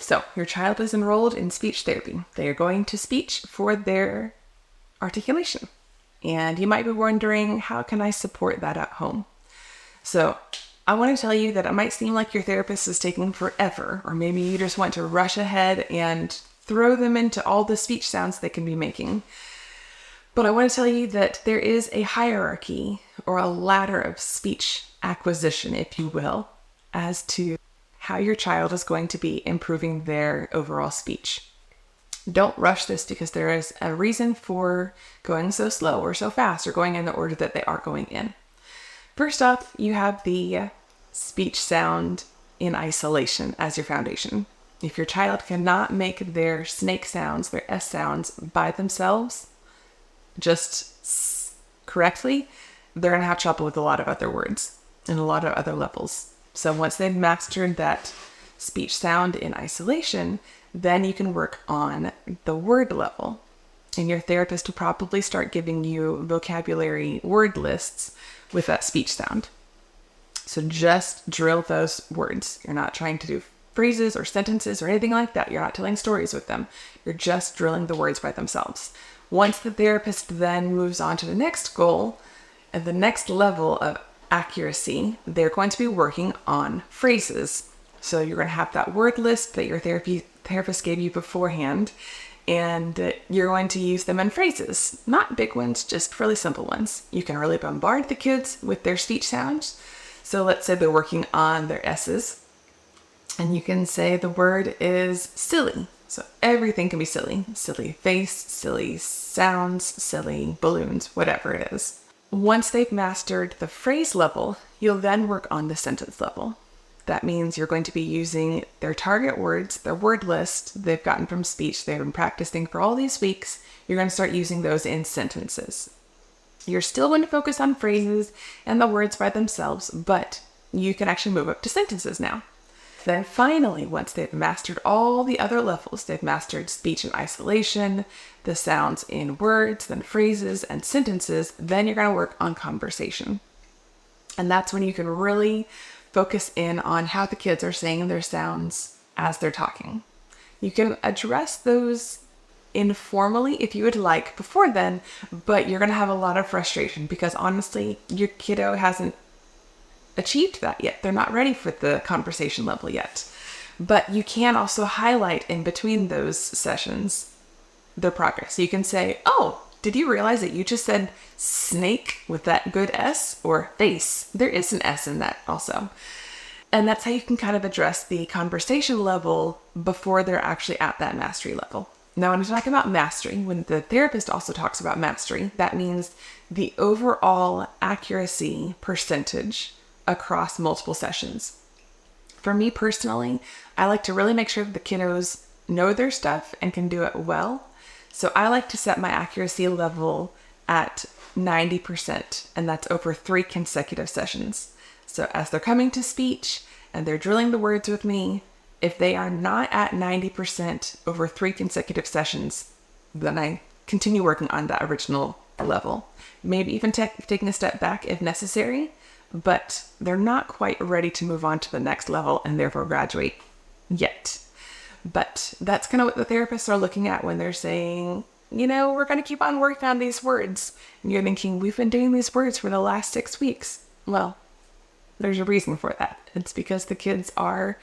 So your child is enrolled in speech therapy. They are going to speech for their articulation. And you might be wondering, how can I support that at home? So I want to tell you that it might seem like your therapist is taking forever, or maybe you just want to rush ahead and throw them into all the speech sounds they can be making. But I want to tell you that there is a hierarchy or a ladder of speech acquisition, if you will, as to how your child is going to be improving their overall speech. Don't rush this because there is a reason for going so slow or so fast or going in the order that they are going in. First off, you have the speech sound in isolation as your foundation. If your child cannot make their snake sounds, their S sounds by themselves, just correctly, they're going to have trouble with a lot of other words and a lot of other levels. So once they've mastered that speech sound in isolation, then you can work on the word level. And your therapist will probably start giving you vocabulary word lists with that speech sound. So just drill those words. You're not trying to do phrases or sentences or anything like that. You're not telling stories with them. You're just drilling the words by themselves. Once the therapist then moves on to the next goal and the next level of accuracy, they're going to be working on phrases. So you're going to have that word list that your therapist gave you beforehand, and you're going to use them in phrases. Not big ones, just really simple ones. You can really bombard the kids with their speech sounds. So let's say they're working on their S's, and you can say the word is silly. So everything can be silly. Silly face, silly sounds, silly balloons, whatever it is. Once they've mastered the phrase level, you'll then work on the sentence level. That means you're going to be using their target words, their word list they've gotten from speech they've been practicing for all these weeks. You're going to start using those in sentences. You're still going to focus on phrases and the words by themselves, but you can actually move up to sentences now. Then finally, once they've mastered all the other levels, they've mastered speech in isolation, the sounds in words, then phrases and sentences, then you're going to work on conversation. And that's when you can really focus in on how the kids are saying their sounds as they're talking. You can address those informally if you would like before then, but you're going to have a lot of frustration because honestly, your kiddo hasn't achieved that yet. They're not ready for the conversation level yet. But you can also highlight in between those sessions their progress. So you can say, oh, did you realize that you just said snake with that good S, or face? There is an S in that also. And that's how you can kind of address the conversation level before they're actually at that mastery level. Now, when I talk about mastery, when the therapist also talks about mastery, that means the overall accuracy percentage across multiple sessions. For me personally, I like to really make sure that the kiddos know their stuff and can do it well. So I like to set my accuracy level at 90%, and that's over 3 consecutive sessions. So as they're coming to speech and they're drilling the words with me, if they are not at 90% over 3 consecutive sessions, then I continue working on that original level. Maybe even taking a step back if necessary, but they're not quite ready to move on to the next level and therefore graduate yet. But that's kind of what the therapists are looking at when they're saying, you know, we're going to keep on working on these words. And you're thinking, we've been doing these words for the last 6 weeks. Well, there's a reason for that. It's because the kids are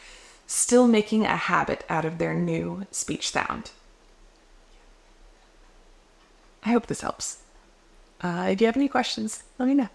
still making a habit out of their new speech sound. I hope this helps. If you have any questions, let me know.